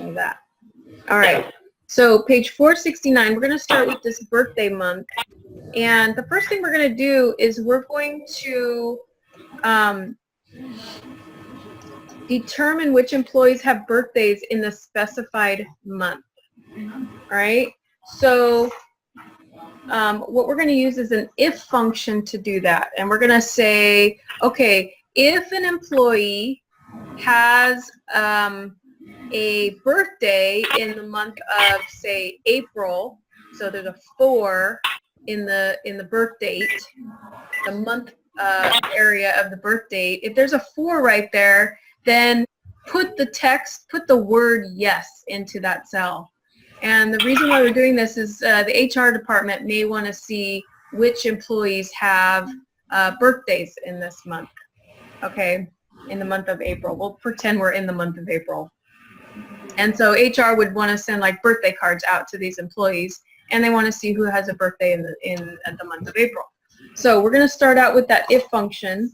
of that. All right. So page 469, we're going to start with this birthday month. And the first thing we're going to do is we're going to determine which employees have birthdays in the specified month. All right. So what we're going to use is an if function to do that. And we're going to say, okay, if an employee has a birthday in the month of, say, April, so there's a 4 in the birth date, the month area of the birth date. If there's a 4 right there, then put the word yes into that cell. And the reason why we're doing this is the HR department may want to see which employees have birthdays in this month, okay, in the month of April. We'll pretend we're in the month of April. And so HR would want to send like birthday cards out to these employees, and they want to see who has a birthday in the month of April. So we're going to start out with that if function,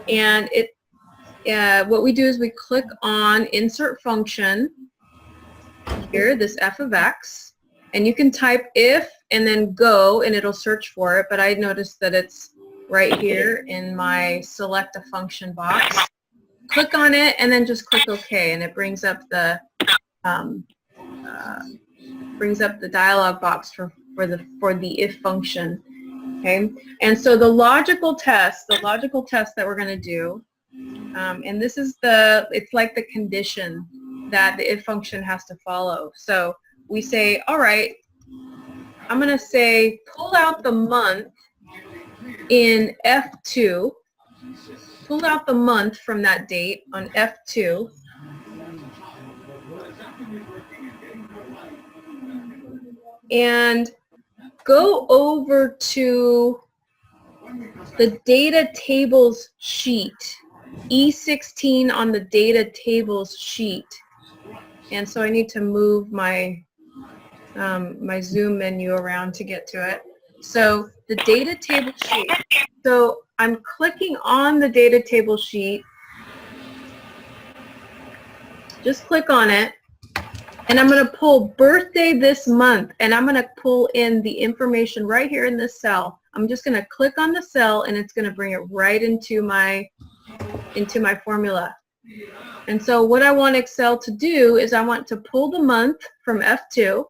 and what we do is we click on insert function here, this f of x, and you can type if and then go and it'll search for it, but I noticed that it's right here in my select a function box. Click on it and then just click OK, and it brings up the dialog box for the if function. Okay, and so the logical test that we're going to do, and this is it's like the condition that the if function has to follow. So we say, all right, I'm going to say pull out the month in F2, pull out the month from that date on F2, and go over to the data tables sheet, E16 on the data tables sheet. And so I need to move my my Zoom menu around to get to it. So the data table sheet. So I'm clicking on the data table sheet. Just click on it. And I'm going to pull birthday this month, and I'm going to pull in the information right here in this cell. I'm just going to click on the cell, and it's going to bring it right into my formula. And so what I want Excel to do is I want to pull the month from F2,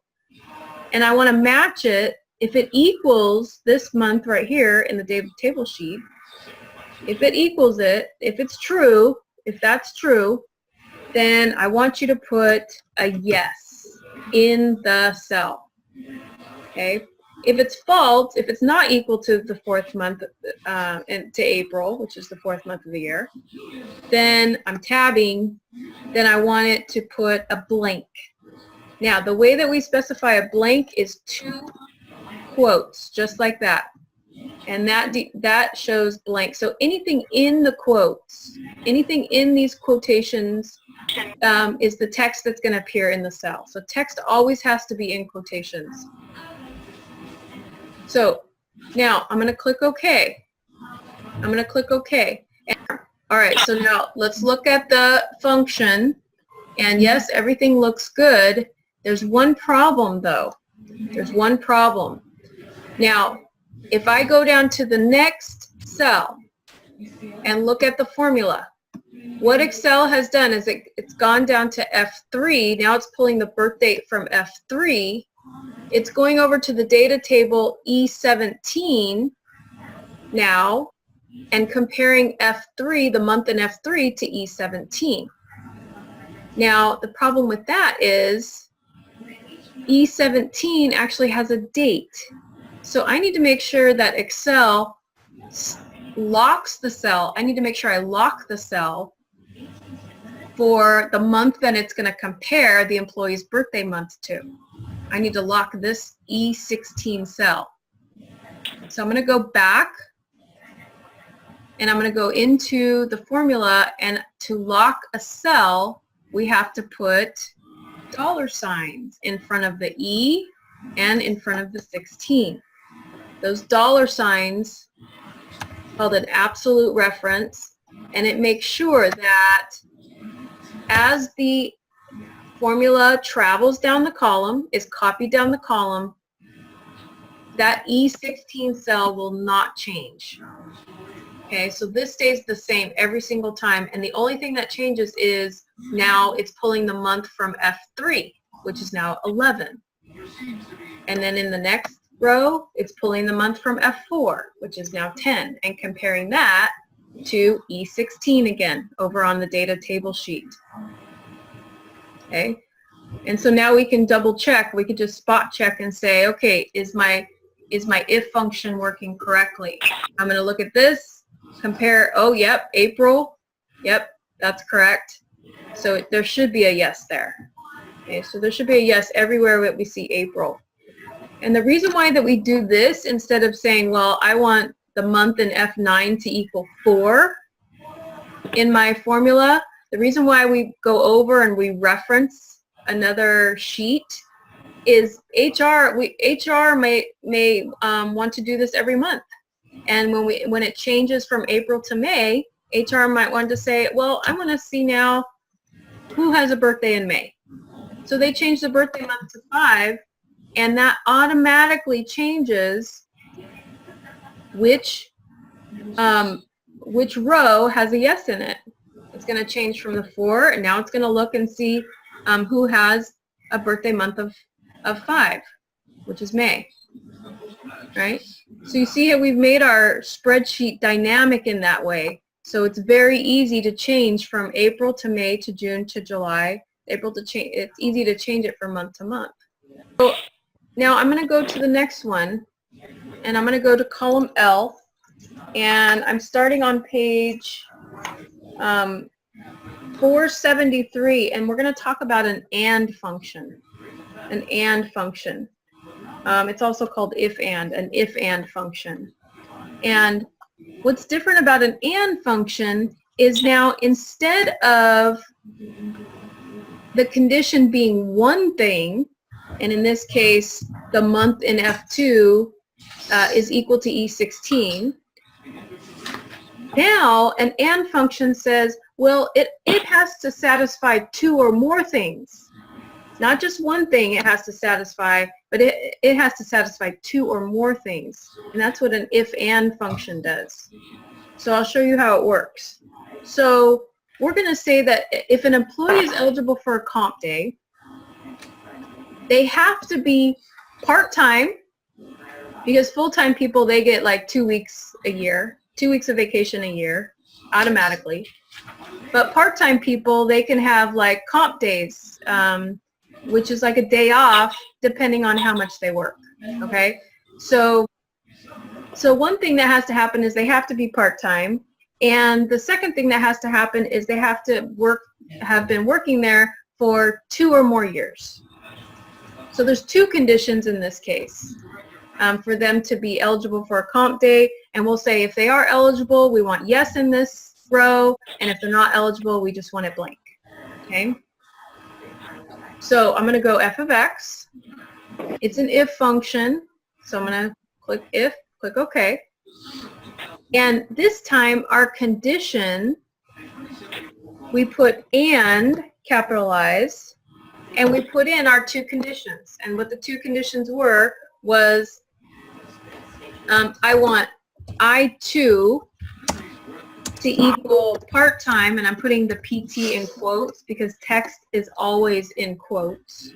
and I want to match it if it equals this month right here in the data table sheet. If it equals it, if it's true, if that's true, then I want you to put a yes in the cell. Okay. If it's false, if it's not equal to the 4th month, to April, which is the 4th month of the year, then I'm tabbing, then I want it to put a blank. Now, the way that we specify a blank is 2 quotes, just like that. And that shows blank. So anything in the quotes, anything in these quotations is the text that's going to appear in the cell. So text always has to be in quotations. So now I'm going to click OK. I'm going to click OK. All right, so now let's look at the function. And yes, everything looks good. There's one problem, though. There's one problem. Now, if I go down to the next cell and look at the formula, what Excel has done is it's gone down to F3. Now it's pulling the birth date from F3. It's going over to the data table E17 now and comparing F3, the month in F3, to E17. Now, the problem with that is E17 actually has a date. So I need to make sure that Excel locks the cell. I need to make sure I lock the cell for the month that it's going to compare the employee's birthday month to. I need to lock this E16 cell. So I'm going to go back, and I'm going to go into the formula, and to lock a cell, we have to put $signs in front of the E and in front of the 16. Those $signs called an absolute reference, and it makes sure that as the formula travels down the column, is copied down the column, that E16 cell will not change. Okay, so this stays the same every single time, and the only thing that changes is now it's pulling the month from F3, which is now 11. And then in the next row, it's pulling the month from F4, which is now 10, and comparing that to E16 again over on the data table sheet. Okay, and so now we can double check. We could just spot check and say, okay, is my if function working correctly? I'm going to look at this, compare, oh, yep, April, yep, that's correct. So there should be a yes there. Okay, so there should be a yes everywhere that we see April. And the reason why that we do this instead of saying, well, I want the month in F9 to equal 4 in my formula, the reason why we go over and we reference another sheet is HR may want to do this every month. And when it changes from April to May, HR might want to say, well, I want to see now who has a birthday in May. So they change the birthday month to 5, and that automatically changes which row has a yes in it. It's going to change from the 4, and now it's going to look and see who has a birthday month of 5, which is May, right? So you see how we've made our spreadsheet dynamic in that way. So it's very easy to change from April to May to June to July. It's easy to change it from month to month. So now I'm going to go to the next one, and I'm going to go to column L, and I'm starting on page 473, and we're going to talk about an AND function. An AND function. It's also called an if-and function. And what's different about an AND function is now instead of the condition being one thing, and in this case, the month in F2 is equal to E16, now an AND function says, well, it has to satisfy 2 or more things. Not just one thing it has to satisfy, but it has to satisfy 2 or more things. And that's what an if-and function does. So I'll show you how it works. So we're going to say that if an employee is eligible for a comp day, they have to be part-time, because full-time people, they get like 2 weeks a year, 2 weeks of vacation a year, automatically. But part-time people, they can have like comp days, which is like a day off depending on how much they work, okay? So one thing that has to happen is they have to be part-time, and the second thing that has to happen is they have to have been working there for 2 or more years. So there's 2 conditions in this case for them to be eligible for a comp day, and we'll say if they are eligible, we want yes in this row, and if they're not eligible, we just want it blank, okay? So I'm going to go f of x. It's an if function, so I'm going to click if, click OK. And this time our condition, we put and capitalized, and we put in our 2 conditions. And what the 2 conditions was I want I2 to equal part-time, and I'm putting the PT in quotes because text is always in quotes,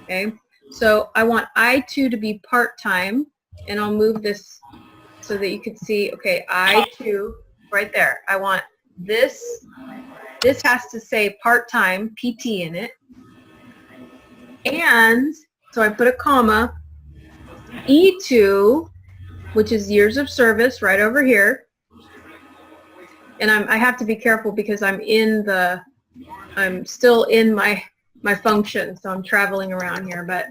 okay? So I want I2 to be part-time, and I'll move this so that you can see, okay, I2, right there. I want this has to say part-time, PT in it, and so I put a comma, E2, which is years of service right over here. And I have to be careful because I'm still in my function, so I'm traveling around here. But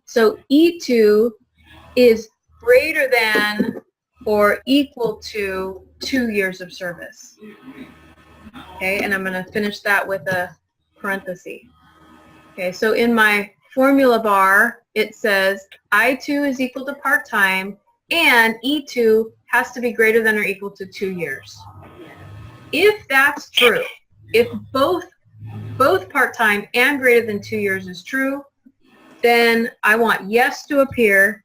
so E2 is greater than or equal to 2 years of service. Okay, and I'm going to finish that with a parenthesis. Okay, so in my formula bar, it says I2 is equal to part-time, and E2 has to be greater than or equal to 2 years. If that's true, if both both part-time and greater than 2 years is true, then I want yes to appear.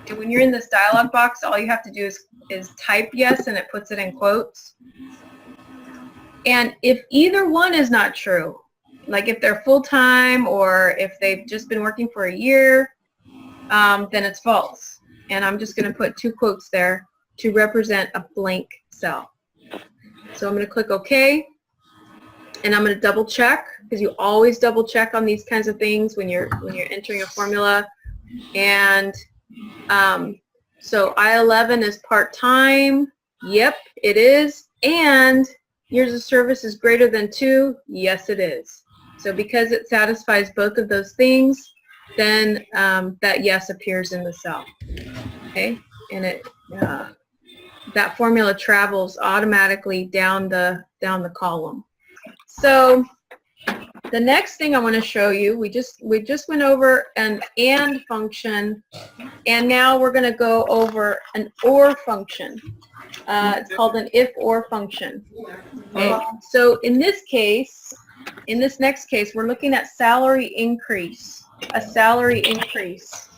And when you're in this dialog box, all you have to do is type yes, and it puts it in quotes. And if either one is not true, like if they're full-time or if they've just been working for a year, then it's false. And I'm just going to put 2 quotes there to represent a blank cell. So I'm going to click OK, and I'm going to double check, because you always double check on these kinds of things when you're entering a formula. And so I-11 is part-time. Yep, it is. And years of service is greater than 2. Yes, it is. So because it satisfies both of those things, then that yes appears in the cell. Okay, and it that formula travels automatically down the column. So the next thing I want to show you, we just went over an AND function, and now we're going to go over an OR function. It's called an if-OR function. Okay. So in this case, in this next case, we're looking at salary increase, a salary increase.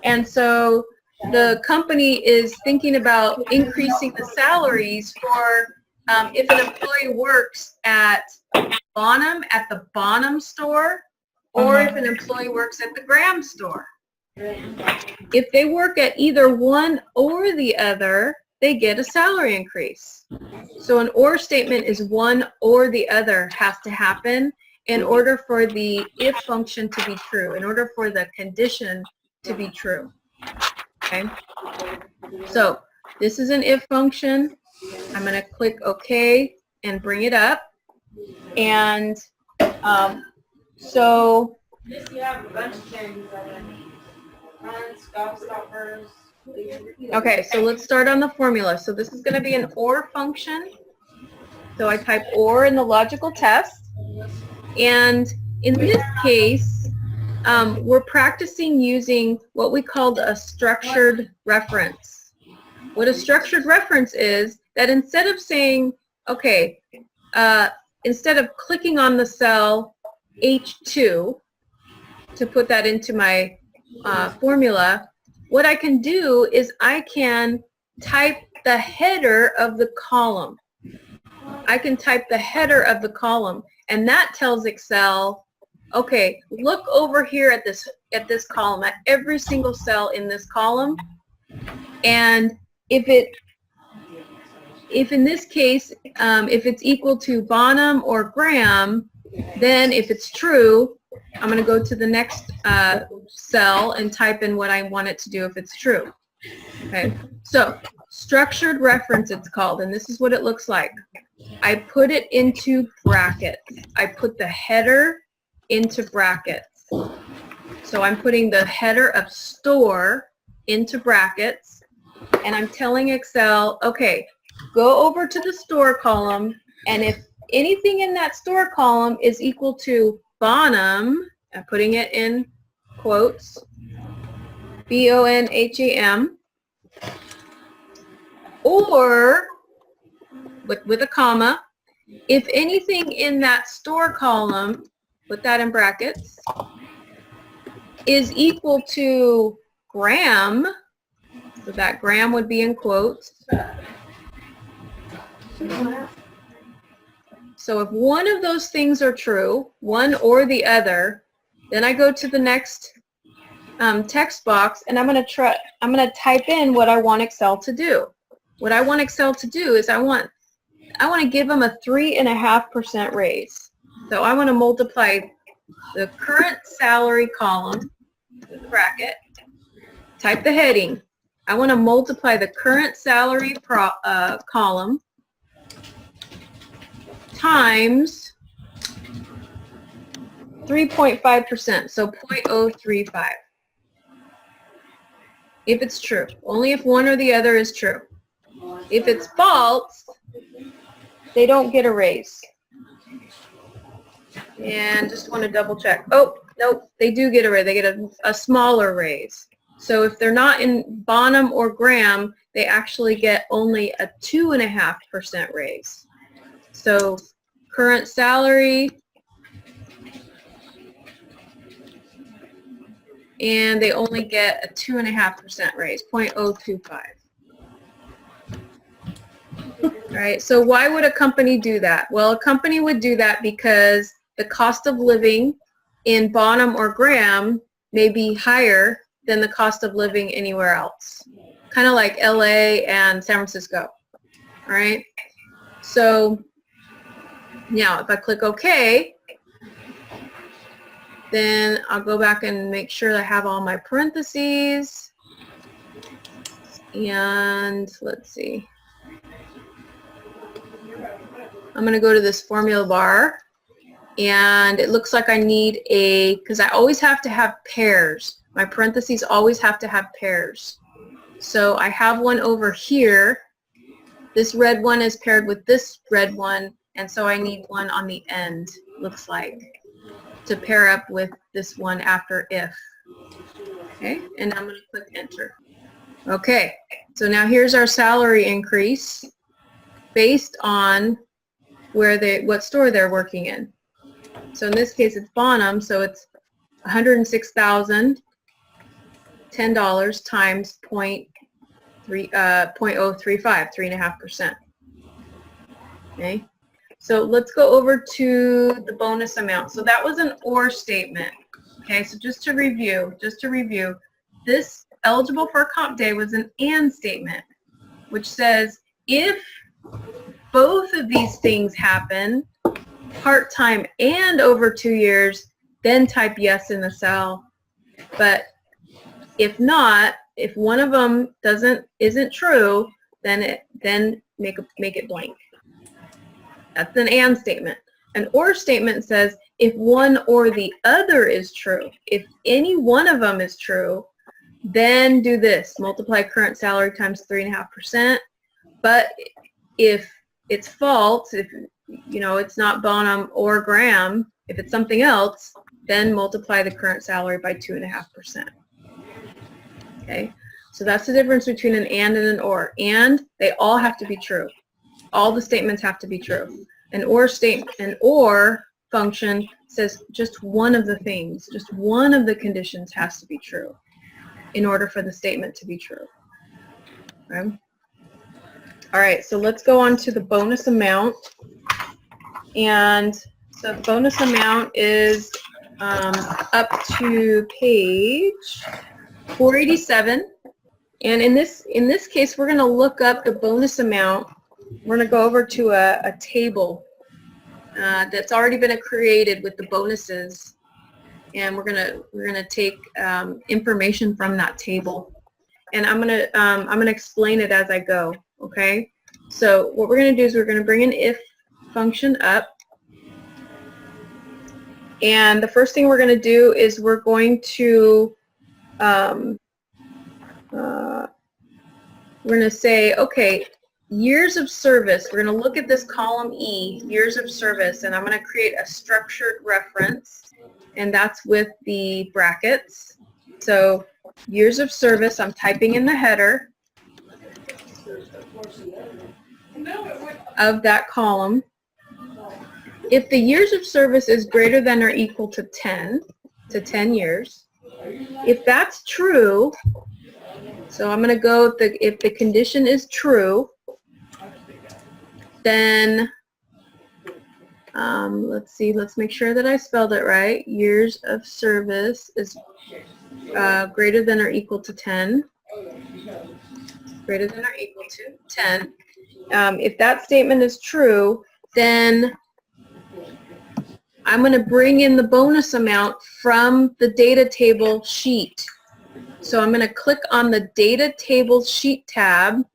And so the company is thinking about increasing the salaries for if an employee works at the Bonham store, or if an employee works at the Graham store. If they work at either one or the other, they get a salary increase. So an OR statement is one or the other has to happen in order for the if function to be true, in order for the condition to be true. Okay? So this is an if function. I'm going to click OK and bring it up. And so You have a bunch of candies already. Stoppers. okay, so let's start on the formula. So this is going to be an OR function. So I type OR in the logical test. And in this case, we're practicing using what we called a structured reference. What a structured reference is that instead of saying, okay, instead of clicking on the cell H2 to put that into my formula, what I can do is I can type the header of the column. I can type the header of the column, and that tells Excel, okay, look over here at this column, at every single cell in this column, and if in this case, if it's equal to Bonham or Graham, then if it's true, I'm going to go to the next cell and type in what I want it to do if it's true. Okay, so structured reference it's called, and this is what it looks like. I put it into brackets. I put the header into brackets. So I'm putting the header of store into brackets, and I'm telling Excel, okay, go over to the store column, and if anything in that store column is equal to Bonham, I'm putting it in quotes, B-O-N-H-A-M, or with a comma, if anything in that store column, put that in brackets, is equal to Graham, so that Graham would be in quotes. So if one of those things are true, one or the other, then I go to the next text box, and I'm going to type in what I want Excel to do. What I want Excel to do is I want to give them a 3.5% raise. So I want to multiply the current salary column, with the bracket, type the heading. I want to multiply the current salary column times 3.5%, so 0.035. If it's true. Only if one or the other is true. If it's false, they don't get a raise. And just want to double check. Oh, nope, they do get a raise. They get a smaller raise. So if they're not in Bonham or Graham, they actually get only a 2.5% raise. So current salary and they only get a 2.5% raise, 0.025. All right, so why would a company do that? Well, a company would do that because the cost of living in Bonham or Graham may be higher than the cost of living anywhere else. Kind of like LA and San Francisco, all right? So now if I click OK, then I'll go back and make sure I have all my parentheses. And let's see. I'm going to go to this formula bar, and it looks like I need because I always have to have pairs. My parentheses always have to have pairs. So I have one over here. This red one is paired with this red one, and so I need one on the end, looks like, to pair up with this one after if. Okay, and I'm going to click enter. Okay, so now here's our salary increase based on what store they're working in. So in this case it's Bonham, so it's $106,010 times 0.035, 3.5%. Okay, so let's go over to the bonus amount. So that was an or statement. Okay, so just to review, this eligible for a comp day was an and statement, which says if both of these things happen, part-time and over 2 years, then type yes in the cell. But if not, if one of them isn't true, then make it blank. That's an and statement. An or statement says if one or the other is true. If any one of them is true, then do this: multiply current salary times 3.5%. But if it's false, if it's not Bonham or Graham, if it's something else, then multiply the current salary by 2.5%. Okay, so that's the difference between an and an or. And they all have to be true. All the statements have to be true. An or function says just one of the things, just one of the conditions has to be true in order for the statement to be true. Okay. All right, so let's go on to the bonus amount. And so the bonus amount is up to page 487. And in this case, we're going to look up the bonus amount. We're going to go over to a table that's already been created with the bonuses, and we're gonna take information from that table, and I'm gonna explain it as I go. Okay, so what we're gonna do is we're gonna bring an if function up, and the first thing we're gonna do is we're going to we're gonna say, okay, years of service. We're going to look at this column E, years of service, and I'm going to create a structured reference, and that's with the brackets. So years of service, I'm typing in the header of that column. If the years of service is greater than or equal to 10 years, if that's true, so I'm going to go if the condition is true, then let's make sure that I spelled it right. Years of service is greater than or equal to 10. Greater than or equal to 10. If that statement is true, then I'm going to bring in the bonus amount from the data table sheet. So I'm going to click on the data table sheet tab,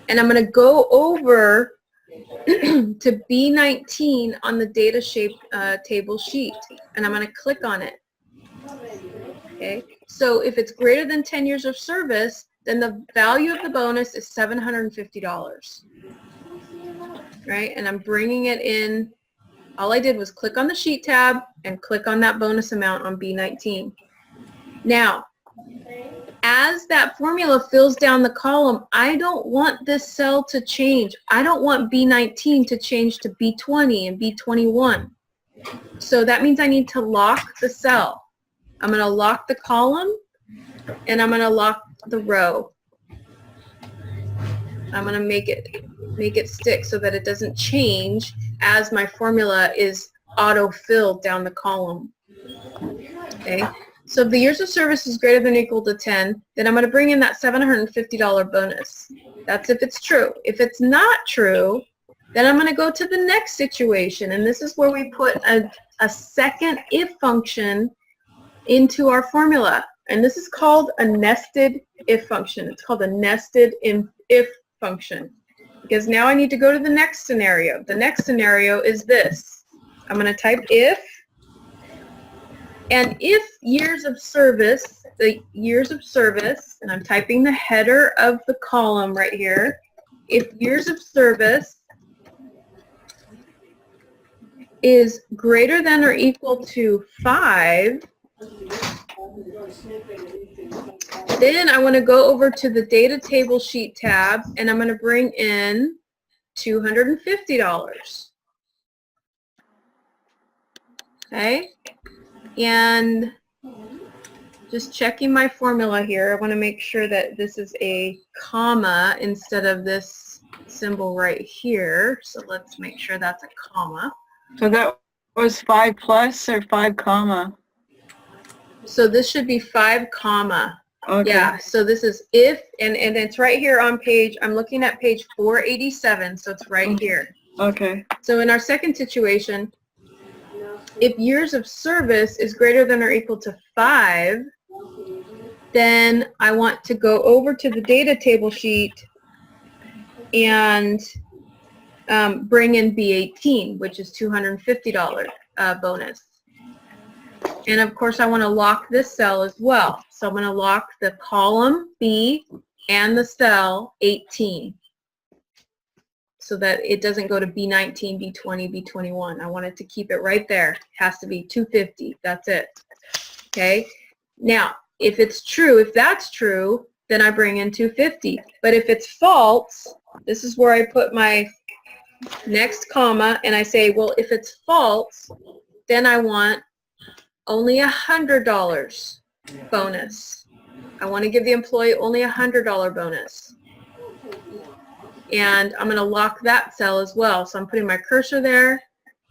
and I'm going to go over to B19 on the data table sheet, and I'm going to click on it. Okay, so if it's greater than 10 years of service, then the value of the bonus is $750. Right, and I'm bringing it in. All I did was click on the sheet tab and click on that bonus amount on B19. Now, as that formula fills down the column, I don't want this cell to change. I don't want B19 to change to B20 and B21. So that means I need to lock the cell. I'm going to lock the column, and I'm going to lock the row. I'm going to make it stick so that it doesn't change as my formula is auto-filled down the column. Okay, so if the years of service is greater than or equal to 10, then I'm going to bring in that $750 bonus. That's if it's true. If it's not true, then I'm going to go to the next situation, and this is where we put a second if function into our formula, and this is called a nested if function. It's called a nested if function, because now I need to go to the next scenario. The next scenario is this. I'm going to type if, and if years of service, the years of service, and I'm typing the header of the column right here, if years of service is greater than or equal to 5, then I want to go over to the data table sheet tab, and I'm going to bring in $250. Okay, and just checking my formula here, I want to make sure that this is a comma instead of this symbol right here. So let's make sure that's a comma. So that was 5 plus or 5 comma? So this should be 5 comma. Okay. Yeah, so this is if, and it's right here on page, I'm looking at page 487, so it's right here. Okay. So in our second situation, if years of service is greater than or equal to 5, then I want to go over to the data table sheet and bring in B18, which is $250 bonus. And of course, I want to lock this cell as well. So I'm going to lock the column B and the cell 18 so that it doesn't go to B19, B20, B21. I want it to keep it right there. It has to be 250. That's it. Okay. Now, if it's true, if that's true, then I bring in 250. But if it's false, this is where I put my next comma, and I say, well, if it's false, then I want only $100 bonus. I want to give the employee only $100 bonus. And I'm going to lock that cell as well. So I'm putting my cursor there,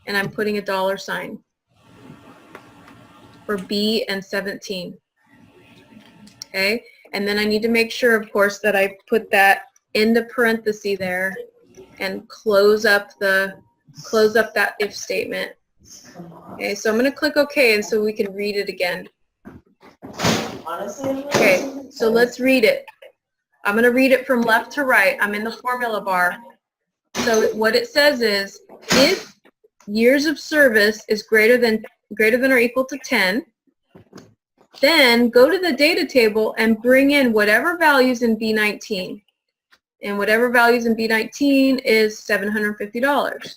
and I'm putting a $sign for B and 17. Okay, and then I need to make sure, of course, that I put that in the parenthesis there and close up that if statement. Okay, so I'm going to click OK, and so we can read it again. Okay, so let's read it. I'm going to read it from left to right. I'm in the formula bar. So what it says is, if years of service is greater than or equal to 10, then go to the data table and bring in whatever values in B19. And whatever values in B19 is $750.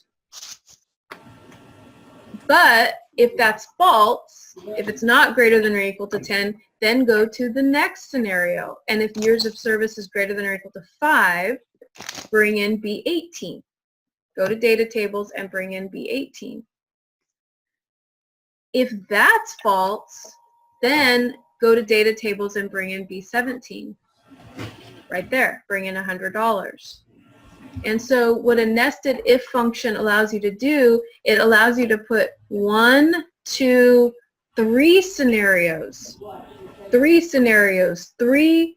But if that's false, if it's not greater than or equal to 10, then go to the next scenario. And if years of service is greater than or equal to 5, bring in B18. Go to data tables and bring in B18. If that's false, then go to data tables and bring in B17. Right there, bring in $100. And so what a nested if function allows you to do, it allows you to put 1, 2, 3 scenarios, 3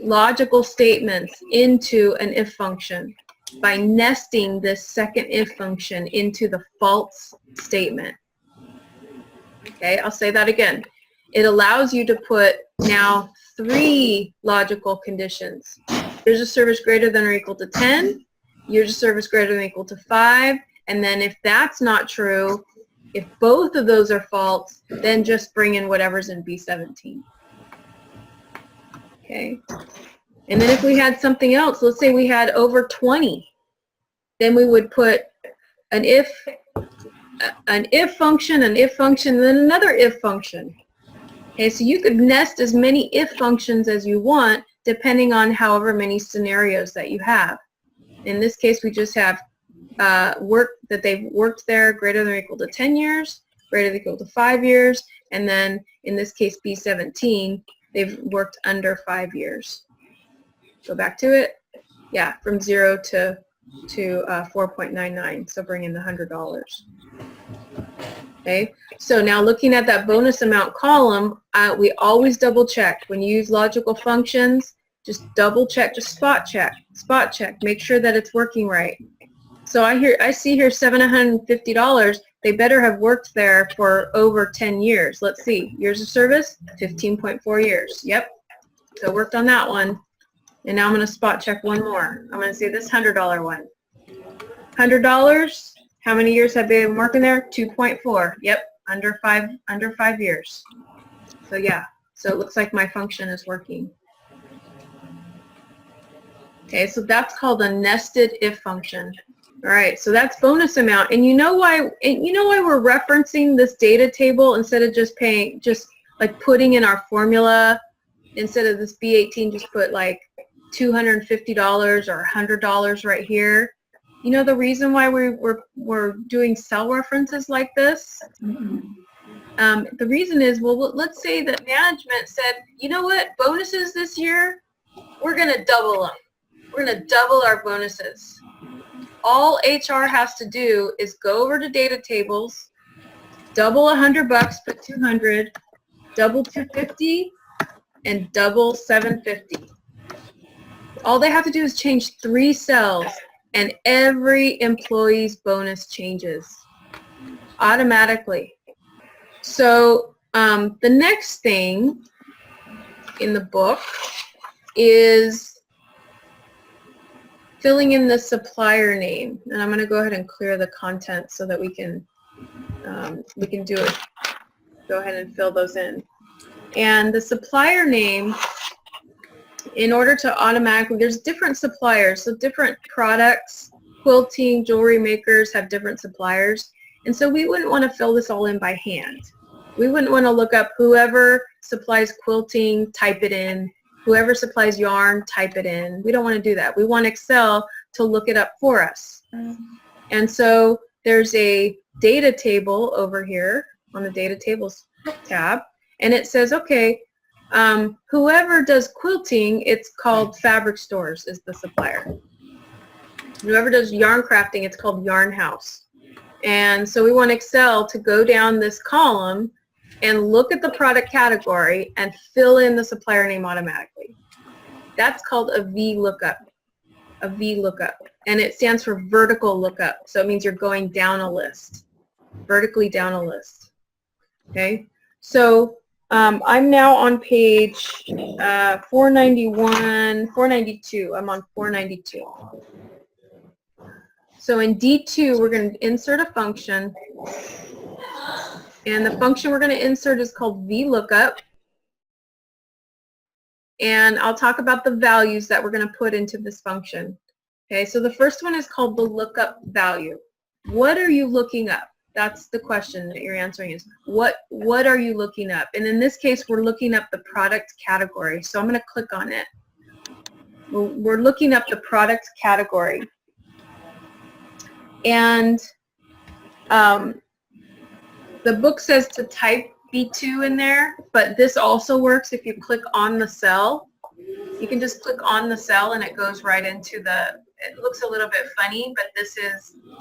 logical statements into an if function by nesting this second if function into the false statement. Okay, I'll say that again. It allows you to put now 3 logical conditions. Years of service greater than or equal to 10, years of service greater than or equal to 5, and then if that's not true, if both of those are false, then just bring in whatever's in B17. Okay. And then if we had something else, let's say we had over 20, then we would put an if function, and then another if function. Okay, so you could nest as many if functions as you want depending on however many scenarios that you have. In this case, we just have work that they've worked there greater than or equal to 10 years, greater than or equal to 5 years, And then in this case, B17, they've worked under 5 years. Go back to it. Yeah, from 0 to 4.99. So bring in the $100. Okay, so now looking at that bonus amount column, we always double check. When you use logical functions, just double check, just spot check, make sure that it's working right. So I see here $750. They better have worked there for over 10 years. Let's see, years of service, 15.4 years. Yep, so worked on that one. And now I'm going to spot check one more. I'm going to say this $100 one. $100. How many years have they been working there? 2.4. Yep, under five years. So yeah, so it looks like my function is working. Okay, so that's called a nested if function. All right, so that's bonus amount. And you know why we're referencing this data table instead of just like putting in our formula, instead of this B18, just put like $250 or $100 right here. You know the reason why we're doing cell references like this? The reason is, well, let's say that management said, you know what, bonuses this year, we're going to double them. We're going to double our bonuses. All HR has to do is go over to data tables, double $100, put 200, double 250, and double 750. All they have to do is change 3 cells, and every employee's bonus changes automatically. So the next thing in the book is filling in the supplier name. And I'm going to go ahead and clear the content so that we can do it. Go ahead and fill those in. And the supplier name, in order to automatically, there's different suppliers, so different products, quilting, jewelry makers have different suppliers. And so we wouldn't want to fill this all in by hand. We wouldn't want to look up whoever supplies quilting, type it in. Whoever supplies yarn, type it in. We don't want to do that. We want Excel to look it up for us. And so there's a data table over here on the data tables tab, and it says, okay, whoever does quilting, it's called Fabric Stores is the supplier. Whoever does yarn crafting, it's called Yarn House. And so we want Excel to go down this column and look at the product category and fill in the supplier name automatically. That's called a VLOOKUP, and it stands for vertical lookup. So it means you're going down a list, vertically down a list. Okay, so I'm now on page 492. I'm on 492. So in D2, we're going to insert a function. And the function we're going to insert is called VLOOKUP. And I'll talk about the values that we're going to put into this function. Okay, so the first one is called the lookup value. What are you looking up? That's the question that you're answering is, what are you looking up? And in this case, we're looking up the product category. So I'm going to click on it. We're looking up the product category. And the book says to type B2 in there, but this also works if you click on the cell. You can just click on the cell and it goes right into the, it looks a little bit funny, but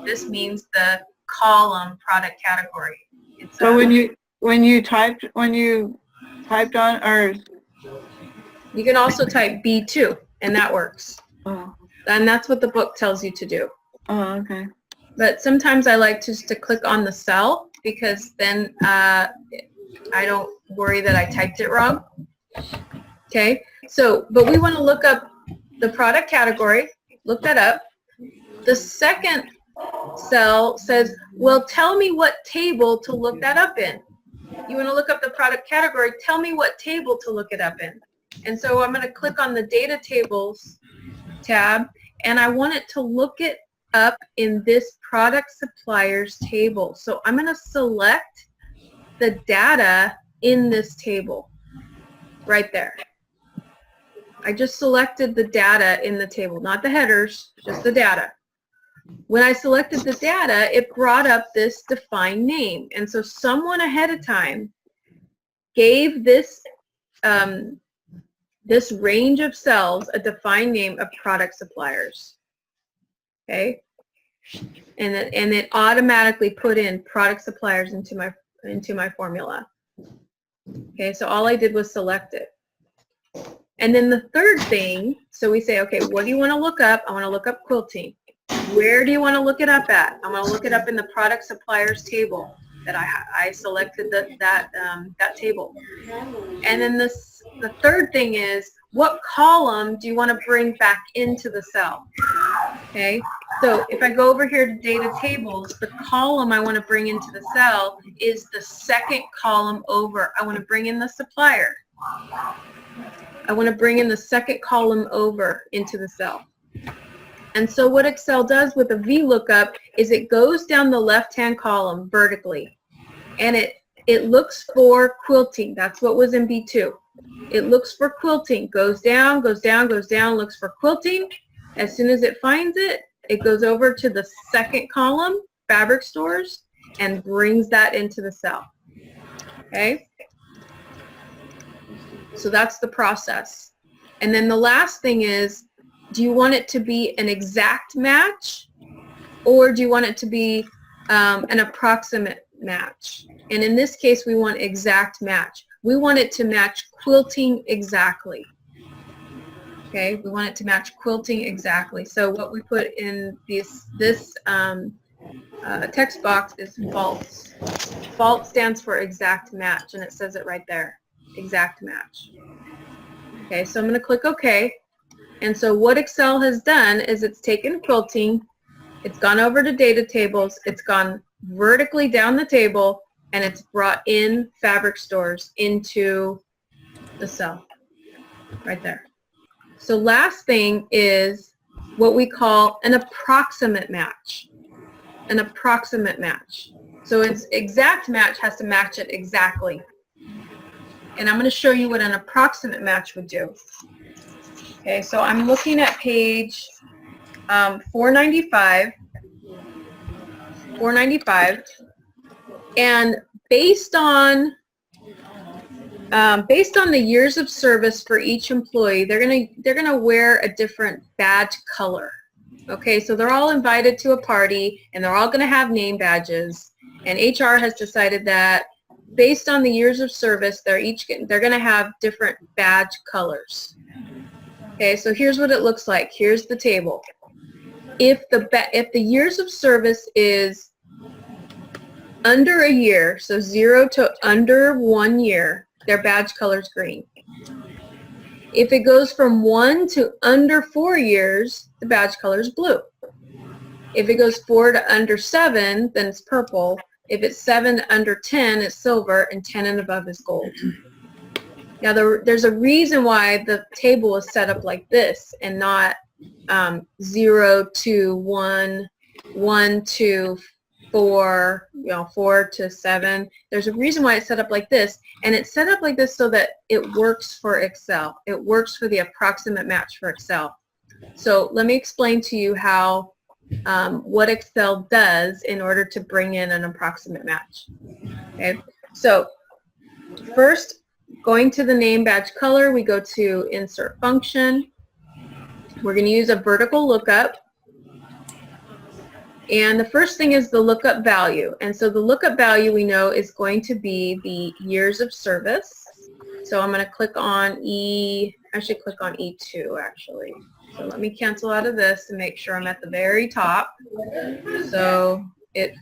this means the column product category. It's, so when you typed on, or you can also type B2 and that works. Oh. And that's what the book tells you to do. Oh, okay. But sometimes I like just to click on the cell because then I don't worry that I typed it wrong. Okay, so, but we want to look up the product category, look that up. The second cell says, well, tell me what table to look that up in. You want to look up the product category, tell me what table to look it up in. And so I'm going to click on the data tables tab, and I want it to look it up in this product suppliers table. So I'm going to select the data in this table right there. I just selected the data in the table, not the headers, just the data. When I selected the data, it brought up this define name. And so someone ahead of time gave this this range of cells a defined name of product suppliers. Okay, and it automatically put in product suppliers into my formula. Okay, so all I did was select it. And then the third thing, so we say, okay, what do you want to look up? I want to look up quilting. Where do you want to look it up at? I want to look it up in the product suppliers table that I selected that table. And then the third thing is, what column do you want to bring back into the cell? Okay, so if I go over here to data tables, the column I want to bring into the cell is the second column over. I want to bring in the supplier. I want to bring in the second column over into the cell. And so what Excel does with a VLOOKUP is it goes down the left-hand column vertically, and it looks for quilting. That's what was in B2. It looks for quilting, goes down, goes down, goes down, looks for quilting. As soon as it finds it, it goes over to the second column, fabric stores, and brings that into the cell. Okay? So that's the process. And then the last thing is, do you want it to be an exact match, or do you want it to be an approximate match? And in this case, we want exact match. We want it to match quilting exactly. Okay, we want it to match quilting exactly. So what we put in this text box is false. False stands for exact match, and it says it right there, exact match. Okay, so I'm going to click OK. And so what Excel has done is it's taken quilting, it's gone over to data tables, it's gone vertically down the table, and it's brought in fabric stores into the cell right there. So last thing is what we call an approximate match. An approximate match. So its exact match has to match it exactly. And I'm going to show you what an approximate match would do. Okay, so I'm looking at page 495, and based on the years of service for each employee, they're gonna wear a different badge color. Okay, so they're all invited to a party, and they're all gonna have name badges. And HR has decided that based on the years of service, they're gonna have different badge colors. Okay, so here's what it looks like. Here's the table. If the years of service is under a year, so 0 to under 1 year, their badge color is green. If it goes from 1 to under 4 years, the badge color is blue. If it goes 4 to under 7, then it's purple. If it's 7 to under 10, it's silver, and 10 and above is gold. Now, there's a reason why the table is set up like this and not 0 to 1, 1 to 4, 4 to 7. There's a reason why it's set up like this, and it's set up like this so that it works for Excel. It works for the approximate match for Excel. So let me explain to you how what Excel does in order to bring in an approximate match. Okay, so first, going to the name badge color, we go to Insert Function. We're going to use a vertical lookup. And the first thing is the lookup value. And so the lookup value we know is going to be the years of service. So I'm going to click on I should click on E2 actually. So let me cancel out of this and make sure I'm at the very top. So it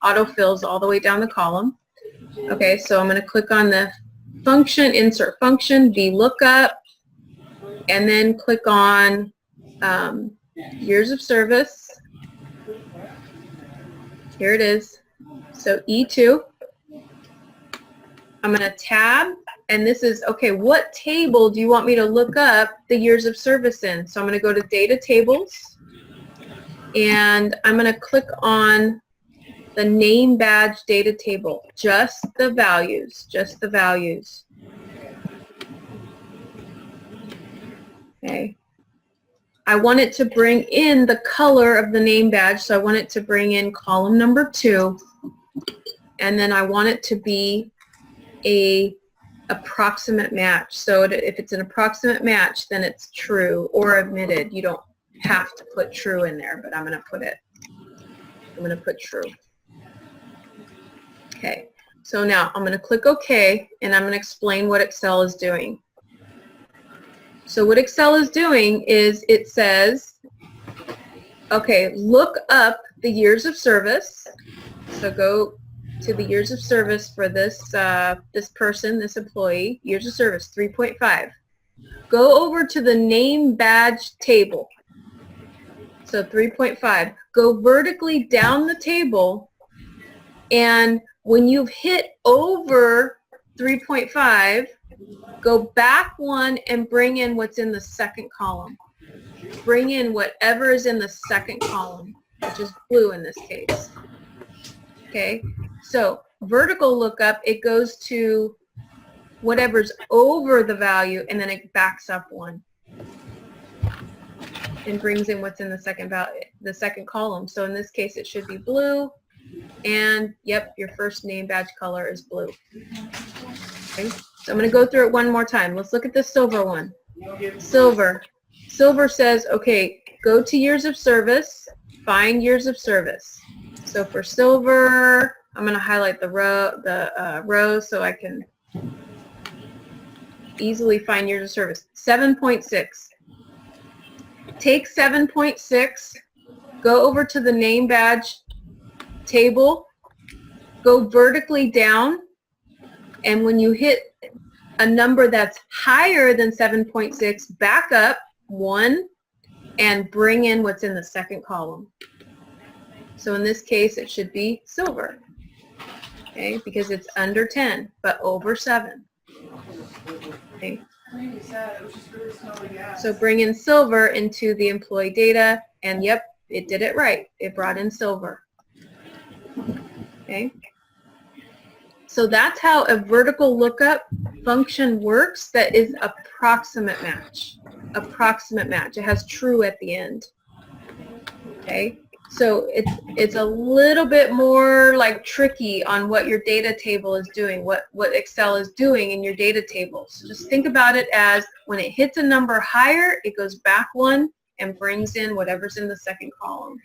auto-fills all the way down the column. Okay, so I'm going to click on the function, insert function, VLOOKUP, and then click on years of service. Here it is. So E2. I'm going to tab, and this is, okay, what table do you want me to look up the years of service in? So I'm going to go to Data Tables, and I'm going to click on the name badge data table, just the values, Okay. I want it to bring in the color of the name badge, so I want it to bring in column number 2, and then I want it to be a approximate match. So if it's an approximate match, then it's true or omitted. You don't have to put true in there, but I'm going to put it. I'm going to put true. Okay. So now I'm going to click OK, and I'm going to explain what Excel is doing. So what Excel is doing is it says, okay, look up the years of service. So go to the years of service for this this person, this employee, years of service, 3.5. Go over to the name badge table. So 3.5. Go vertically down the table, and when you've hit over 3.5, go back one and bring in what's in the second column. Bring in whatever is in the second column, which is blue in this case. Okay, so vertical lookup, it goes to whatever's over the value, and then it backs up one and brings in what's in the second value, the second column. So in this case, it should be blue, and yep, your first name badge color is blue. Okay, so I'm going to go through it one more time. Let's look at the silver one. Silver. Silver says, okay, go to years of service, find years of service. So for silver, I'm going to highlight the row so I can easily find years of service. 7.6. Take 7.6, go over to the name badge table, go vertically down, and when you hit a number that's higher than 7.6, back up one and bring in what's in the second column. So in this case, it should be silver, okay, because it's under 10, but over 7. Okay. So bring in silver into the employee data, and yep, it did it right. It brought in silver. Okay. So that's how a vertical lookup function works. That is approximate match. Approximate match. It has true at the end. Okay. So it's a little bit more like tricky on what your data table is doing, what Excel is doing in your data table. So just think about it as when it hits a number higher, it goes back one and brings in whatever's in the second column.